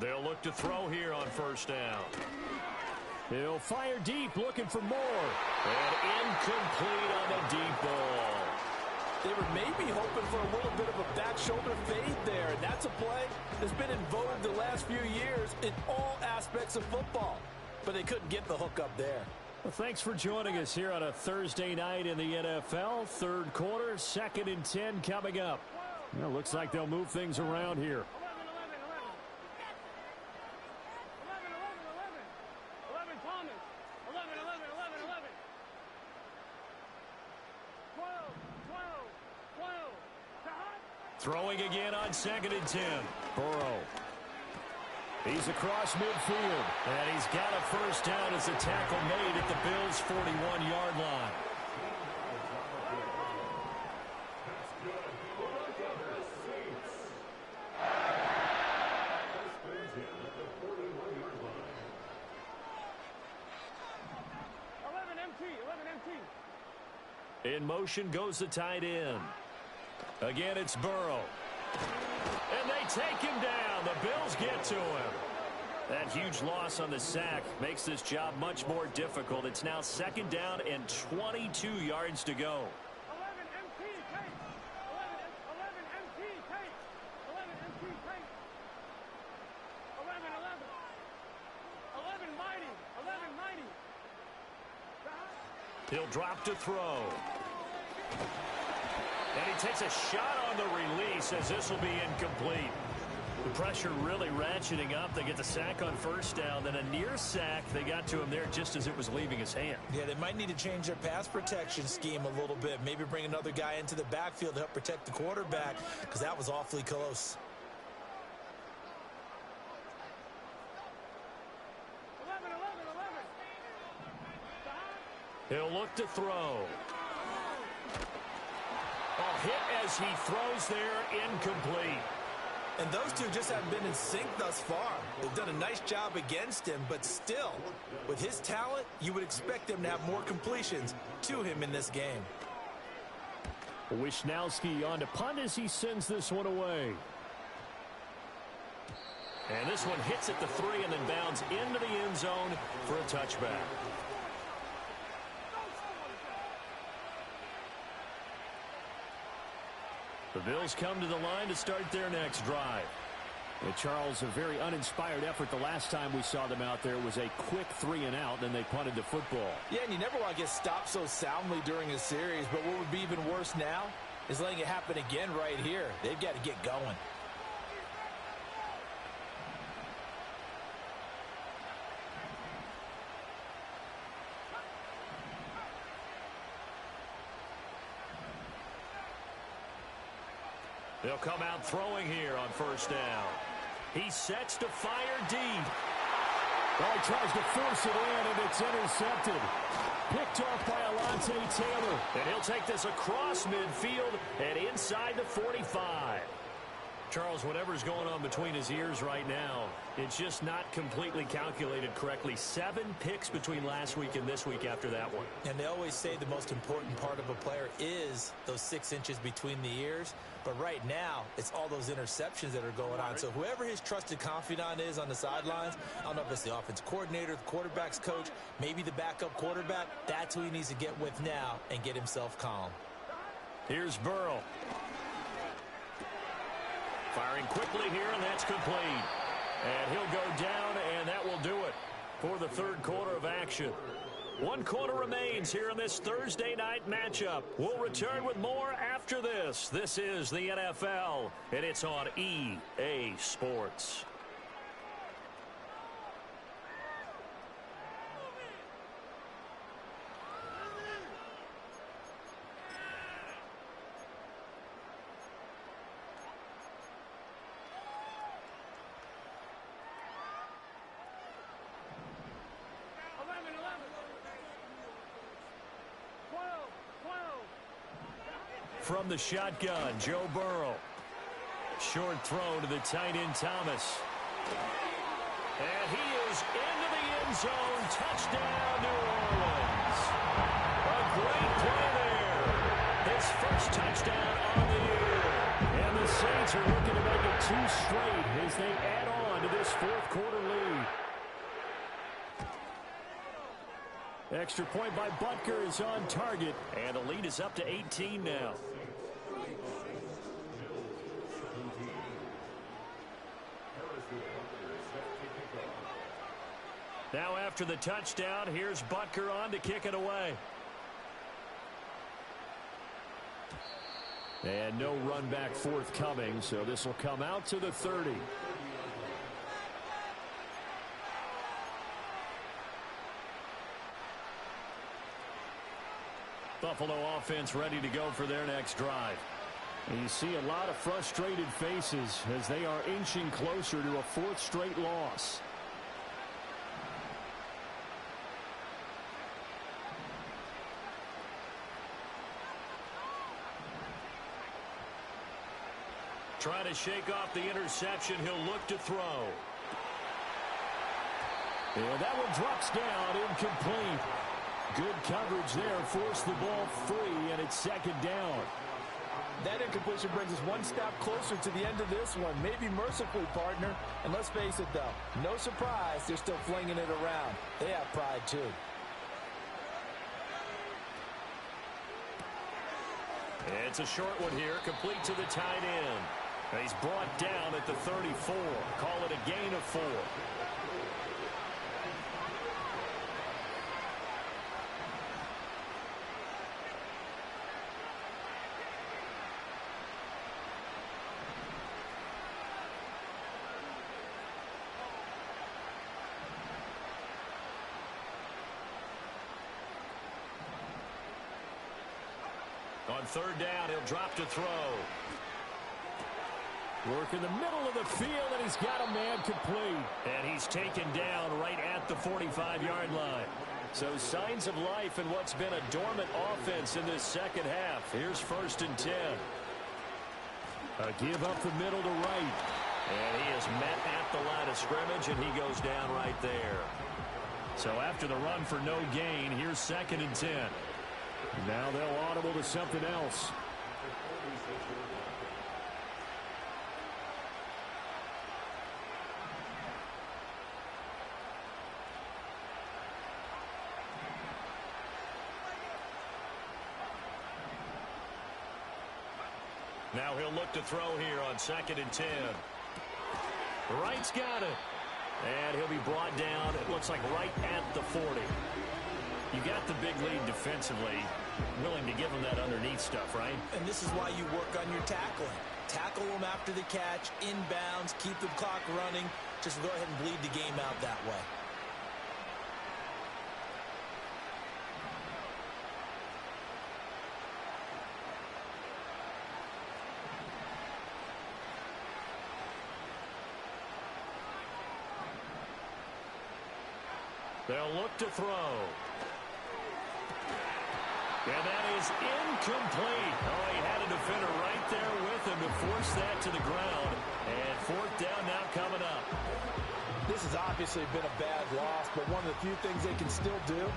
C: They'll look to throw here on 1st down.
F: He'll fire deep, looking for more.
C: And incomplete on the deep ball.
E: They were maybe hoping for a little bit of a back shoulder fade there, and that's a play that's been in vogue the last few years in all aspects of football. But they couldn't get the hook up there.
F: Well, thanks for joining us here on a Thursday night in the NFL. 3rd quarter, 2nd and 10 coming up. Well, looks like they'll move things around here.
C: Throwing again on 2nd and 10.
F: Burrow. He's across midfield.
C: And he's got a 1st down as a tackle made at the Bills' 41-yard line. In motion goes the tight end. Again, it's Burrow. And they take him down. The Bills get to him. That huge loss on the sack makes this job much more difficult. It's now 2nd down and 22 yards to go.
A: 11 MT take. 11 MT take. 11 MT take. 11 mighty. 11 mighty.
C: He'll drop to throw. And he takes a shot on the release as this will be incomplete. The pressure really ratcheting up. They get the sack on 1st down, then a near sack. They got to him there just as it was leaving his hand.
E: Yeah, they might need to change their pass protection scheme a little bit. Maybe bring another guy into the backfield to help protect the quarterback because that was awfully close.
A: 11.
C: He'll look to throw. A hit as he throws there, incomplete.
E: And those two just haven't been in sync thus far. They've done a nice job against him, but still, with his talent, you would expect him to have more completions to him in this game.
F: Wishnowski on to punt as he sends this one away.
C: And this one hits at the 3 and then bounds into the end zone for a touchback. The Bills come to the line to start their next drive.
F: And Charles, a very uninspired effort the last time we saw them out there. It was a quick 3 and out, then they punted the football.
E: Yeah, and you never want to get stopped so soundly during a series, but what would be even worse now is letting it happen again right here. They've got to get going.
C: They'll come out throwing here on 1st down. He sets to fire deep.
F: Well, he tries to force it in, and it's intercepted. Picked off by Alontae Taylor.
C: And he'll take this across midfield and inside the 45. Charles, whatever's going on between his ears right now, it's just not completely calculated correctly. 7 picks between last week and this week after that one.
D: And they always say the most important part of a player is those 6 inches between the ears. But right now, it's all those interceptions that are going on. So whoever his trusted confidant is on the sidelines, I don't know if it's the offense coordinator, the quarterback's coach, maybe the backup quarterback, that's who he needs to get with now and get himself calm.
C: Here's Burrow. Firing quickly here, and that's complete. And he'll go down, and that will do it for the third quarter of action. 1 quarter remains here in this Thursday night matchup. We'll return with more after this. This is the NFL, and it's on EA Sports. From the shotgun, Joe Burrow. Short throw to the tight end, Thomas. And he is into the end zone. Touchdown, New Orleans. A great play there. His first touchdown on the year.
F: And the Saints are looking to make it 2 straight as they add on to this fourth quarter lead. Extra point by Butker is on target.
C: And the lead is up to 18 now. Now after the touchdown, here's Butker on to kick it away.
F: And no run back forthcoming, so this will come out to the 30. Buffalo offense ready to go for their next drive. And you see a lot of frustrated faces as they are inching closer to a 4th straight loss.
C: Trying to shake off the interception. He'll look to throw.
F: And that one drops down, incomplete. Good coverage there, forced the ball free, and it's 2nd down.
E: That incompletion brings us 1 step closer to the end of this one. Maybe mercifully, partner. And let's face it, though, no surprise, they're still flinging it around. They have pride, too.
C: It's a short one here, complete to the tight end. He's brought down at the 34. Call it a gain of 4. On 3rd down, he'll drop to throw.
F: Work in the middle of the field, and he's got a man complete.
C: And he's taken down right at the 45-yard line. So signs of life in what's been a dormant offense in this second half. Here's 1st and 10.
F: A give up the middle to right.
C: And he is met at the line of scrimmage, and he goes down right there.
F: So after the run for no gain, here's 2nd and 10. Now they'll audible to something else.
C: Now he'll look to throw here on 2nd and 10. Wright's got it. And he'll be brought down, it looks like right at the 40. You got the big lead defensively, willing to give them that underneath stuff, right?
D: And this is why you work on your tackling. Tackle them after the catch, inbounds, keep the clock running. Just go ahead and bleed the game out that way.
C: They'll look to throw. And that is incomplete. Oh, he had a defender right there with him to force that to the ground. And fourth down now coming up.
E: This has obviously been a bad loss, but one of the few things they can still do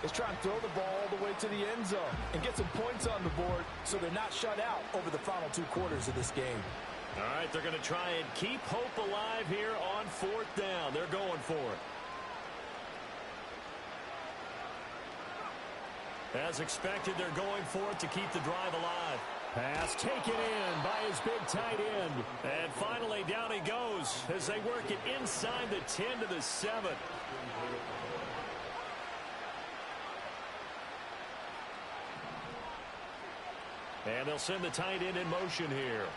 E: is try and throw the ball all the way to the end zone and get some points on the board so they're not shut out over the final 2 quarters of this game.
C: All right, they're going to try and keep hope alive here on fourth down. They're going for it. As expected, they're going for it to keep the drive alive.
F: Pass taken in by his big tight end.
C: And finally, down he goes as they work it inside the 10 to the 7. And they'll send the tight end in motion here.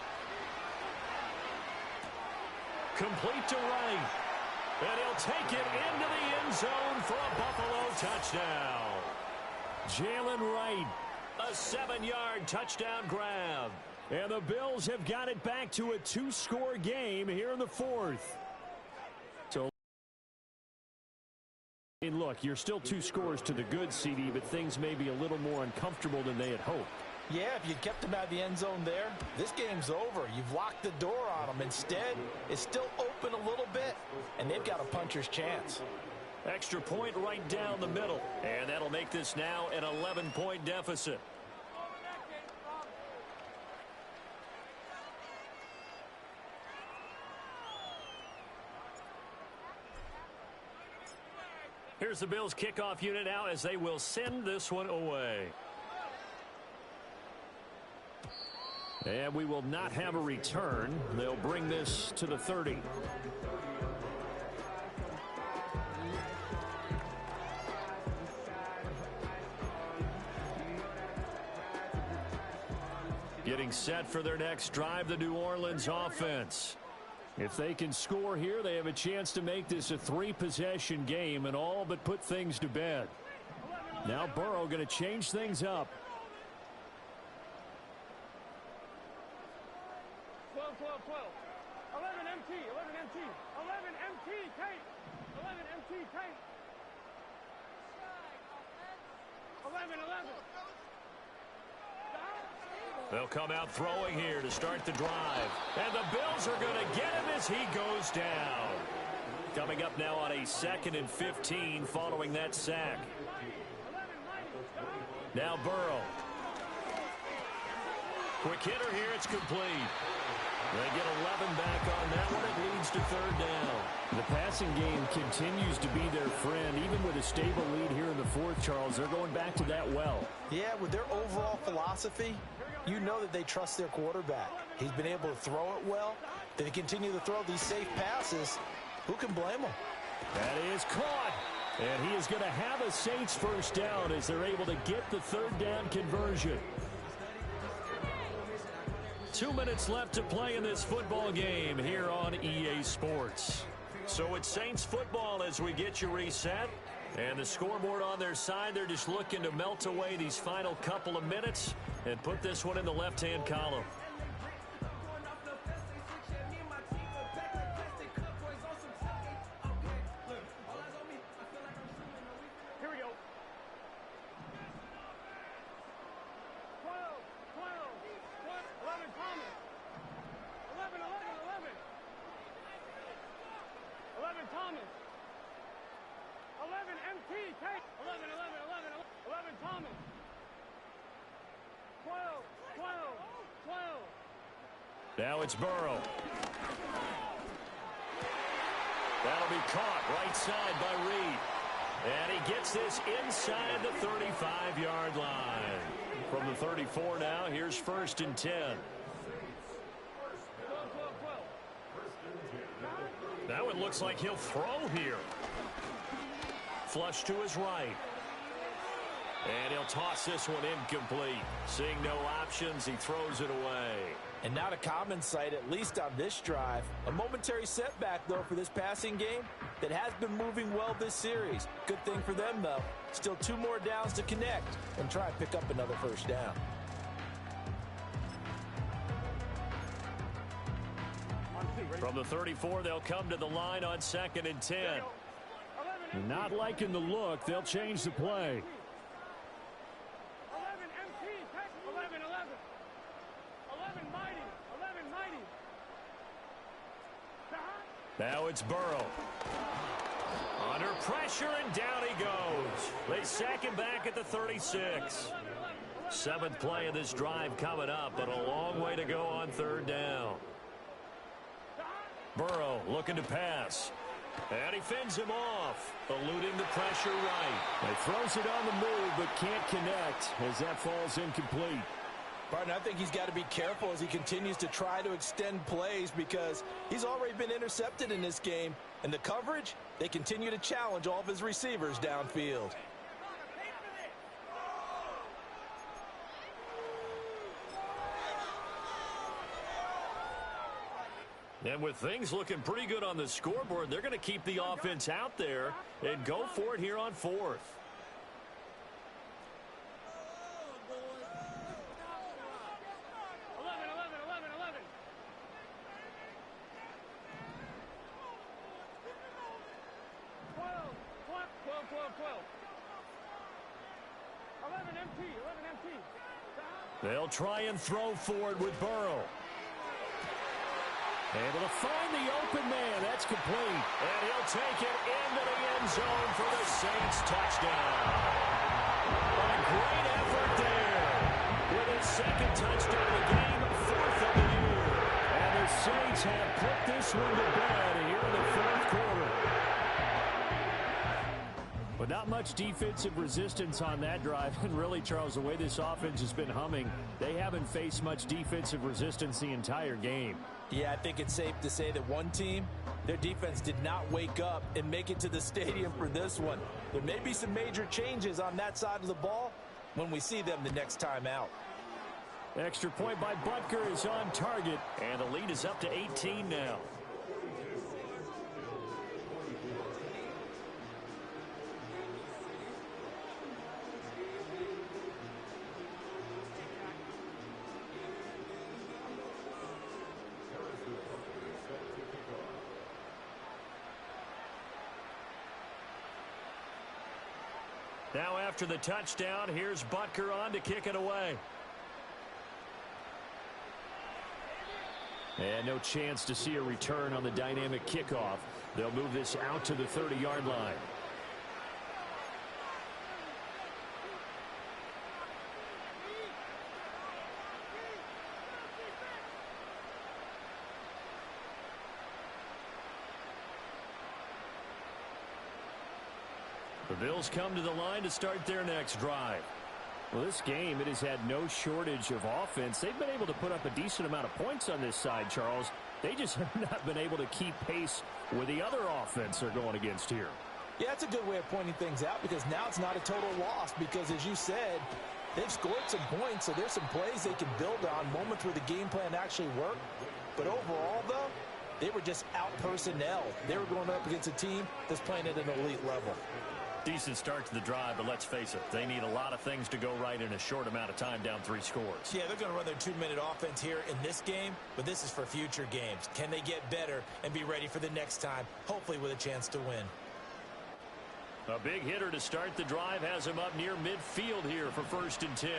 C: Complete to right. And he'll take it into the end zone for a Buffalo touchdown.
F: Jalen Wright.
C: A 7-yard touchdown grab.
F: And the Bills have got it back to a 2-score game here in the fourth. So, I mean, look, you're still 2 scores to the good, CD, but things may be a little more uncomfortable than they had hoped.
E: Yeah, if you kept them out of the end zone there, this game's over. You've locked the door on them. Instead, it's still open a little bit, and they've got a puncher's chance.
C: Extra point right down the middle. And that'll make this now an 11-point deficit. Here's the Bills kickoff unit now as they will send this one away.
F: And we will not have a return. They'll bring this to the 30.
C: Getting set for their next drive, the New Orleans offense.
F: If they can score here, they have a chance to make this a 3-possession game and all but put things to bed. Now Burrow going to change things up.
A: 12, 12, 12. 11 MT, 11 MT, 11 MT, Kate. 11 MT, Kate. 11, 11.
C: They'll come out throwing here to start the drive. And the Bills are going to get him as he goes down. Coming up now on a 2nd and 15 following that sack. Now Burrow. Quick hitter here. It's complete. They get 11 back on that one. It leads to 3rd down.
F: The passing game continues to be their friend. Even with a stable lead here in the 4th, Charles, they're going back to that well.
E: Yeah, with their overall philosophy, you know that they trust their quarterback. He's been able to throw it well. They continue to throw these safe passes. Who can blame them?
F: That is caught. And he is going to have a Saints first down as they're able to get the 3rd down conversion.
C: 2 minutes left to play in this football game here on EA Sports. So it's Saints football as we get you reset. And the scoreboard on their side, they're just looking to melt away these final couple of minutes and put this one in the left-hand column.
A: Here we go. 12, 12, 11 Thomas. 11, 11, 11. 11 Thomas. 11 MT, Kate. 11, 11, 11, 11 Thomas. 12, 12, 12.
C: Now it's Burrow. That'll be caught right side by Reed. And he gets this inside the 35-yard line. From the 34 now, here's 1st and 10.
A: 12, 12, 12.
C: Now it looks like he'll throw here. Flush to his right. And he'll toss this one incomplete. Seeing no options, he throws it away.
E: And not a common sight, at least on this drive. A momentary setback, though, for this passing game that has been moving well this series. Good thing for them, though. Still 2 more downs to connect and try and pick up another first down.
C: From the 34, they'll come to the line on 2nd and 10.
A: 11
F: Not liking the look. They'll change the play.
A: 11 MT, 11, 11. 11 mighty, 11 mighty.
C: Now it's Burrow. Under pressure, and down he goes. They sack him back at the 36. Seventh play of this drive coming up, but a long way to go on third down. Burrow looking to pass. And he fends him off, eluding the pressure right.
F: He throws it on the move, but can't connect as that falls incomplete.
E: Barton, I think he's got to be careful as he continues to try to extend plays because he's already been intercepted in this game. And the coverage, they continue to challenge all of his receivers downfield.
C: And with things looking pretty good on the scoreboard, they're going to keep the offense out there and go for it here on fourth. They'll try and throw forward with Burrow.
F: Able to find the open man. That's complete.
C: And he'll take it into the end zone for the Saints touchdown. A great effort there. With his second touchdown of the game, fourth of the year.
F: And the Saints have put this one to bed here in the fourth quarter. But not much defensive resistance on that drive. And really, Charles, the way this offense has been humming, they haven't faced much defensive resistance the entire game.
E: Yeah, I think it's safe to say that one team, their defense did not wake up and make it to the stadium for this one. There may be some major changes on that side of the ball when we see them the next time out.
F: Extra point by Butker is on target.
C: And the lead is up to 18 now. Now after the touchdown, here's Butker on to kick it away.
F: And no chance to see a return on the dynamic kickoff. They'll move this out to the 30-yard line. The Bills come to the line to start their next drive. Well, this game, it has had no shortage of offense. They've been able to put up a decent amount of points on this side, Charles. They just have not been able to keep pace with the other offense they're going against here.
E: Yeah, that's a good way of pointing things out because now it's not a total loss because, as you said, they've scored some points, so there's some plays they can build on, moments where the game plan actually worked. But overall, though, they were just out-personnel. They were going up against a team that's playing at an elite level.
C: Decent start to the drive, but let's face it, they need a lot of things to go right in a short amount of time, down 3 scores.
E: Yeah, they're going to run their 2-minute offense here in this game, but this is for future games. Can they get better and be ready for the next time, hopefully with a chance to win?
C: A big hitter to start the drive has him up near midfield here for 1st and 10.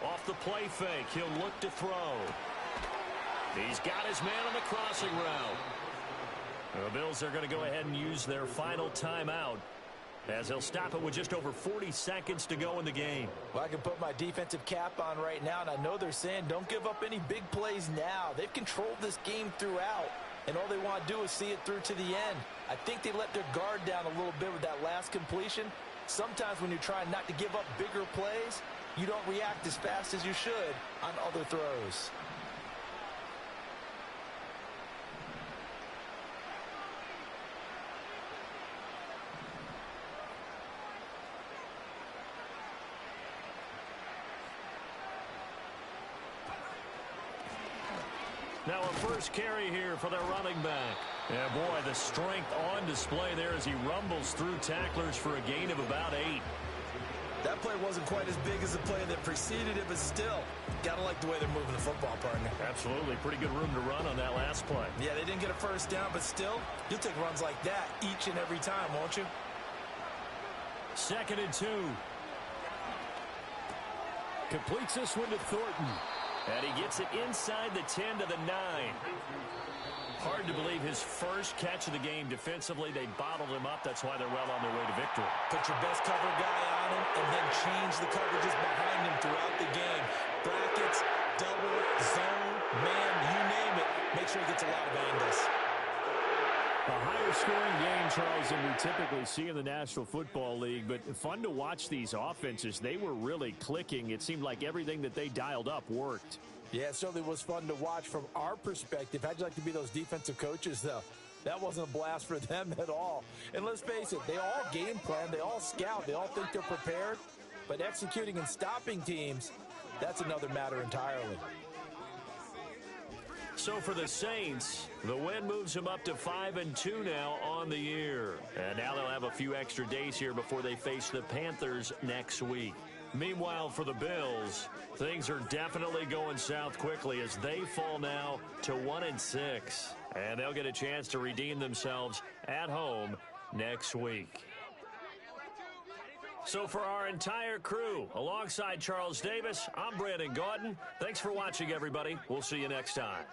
C: Off the play fake, he'll look to throw. He's got his man on the crossing route. The Bills are going to go ahead and use their final timeout as they'll stop it with just over 40 seconds to go in the game.
E: Well, I can put my defensive cap on right now, and I know they're saying don't give up any big plays now. They've controlled this game throughout, and all they want to do is see it through to the end. I think they let their guard down a little bit with that last completion. Sometimes when you're trying not to give up bigger plays, you don't react as fast as you should on other throws.
C: Now a first carry here for their running back. Yeah, boy, the strength on display there as he rumbles through tacklers for a gain of about 8.
D: That play wasn't quite as big as the play that preceded it, but still, got to like the way they're moving the football, partner.
C: Absolutely. Pretty good room to run on that last play.
D: Yeah, they didn't get a first down, but still, you'll take runs like that each and every time, won't you?
C: 2nd and 2.
F: Completes this one to Thornton.
C: And he gets it inside the 10 to the 9. Hard to believe his first catch of the game defensively. They bottled him up. That's why they're well on their way to victory.
D: Put your best cover guy on him and then change the coverages behind him throughout the game. Brackets, double, zone, man, you name it. Make sure he gets a lot of angles.
F: A higher scoring game, Charles, than we typically see in the National Football League, but fun to watch these offenses. They were really clicking. It seemed like everything that they dialed up worked.
E: Yeah, it certainly was fun to watch from our perspective. How'd you like to be those defensive coaches, though? That wasn't a blast for them at all. And let's face it, they all game plan, they all scout, they all think they're prepared, but executing and stopping teams, that's another matter entirely.
C: So for the Saints, the win moves them up to 5-2 now on the year. And now they'll have a few extra days here before they face the Panthers next week. Meanwhile, for the Bills, things are definitely going south quickly as they fall now to 1-6. And they'll get a chance to redeem themselves at home next week. So for our entire crew, alongside Charles Davis, I'm Brandon Gaudin. Thanks for watching, everybody. We'll see you next time.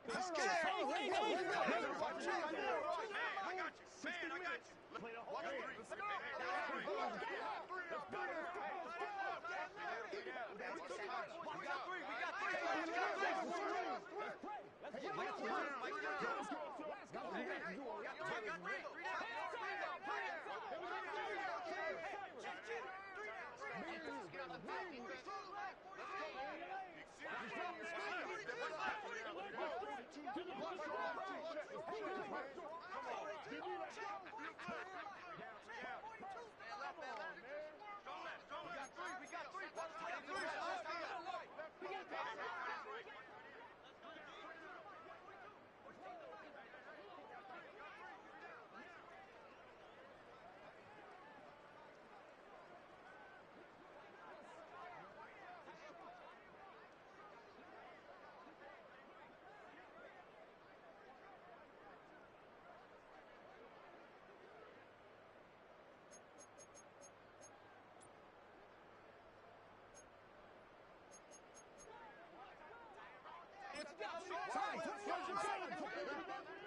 H: He's scared.
I: Hey, hey, hey.
H: Man, I got you. Man, I got you. Watch the three.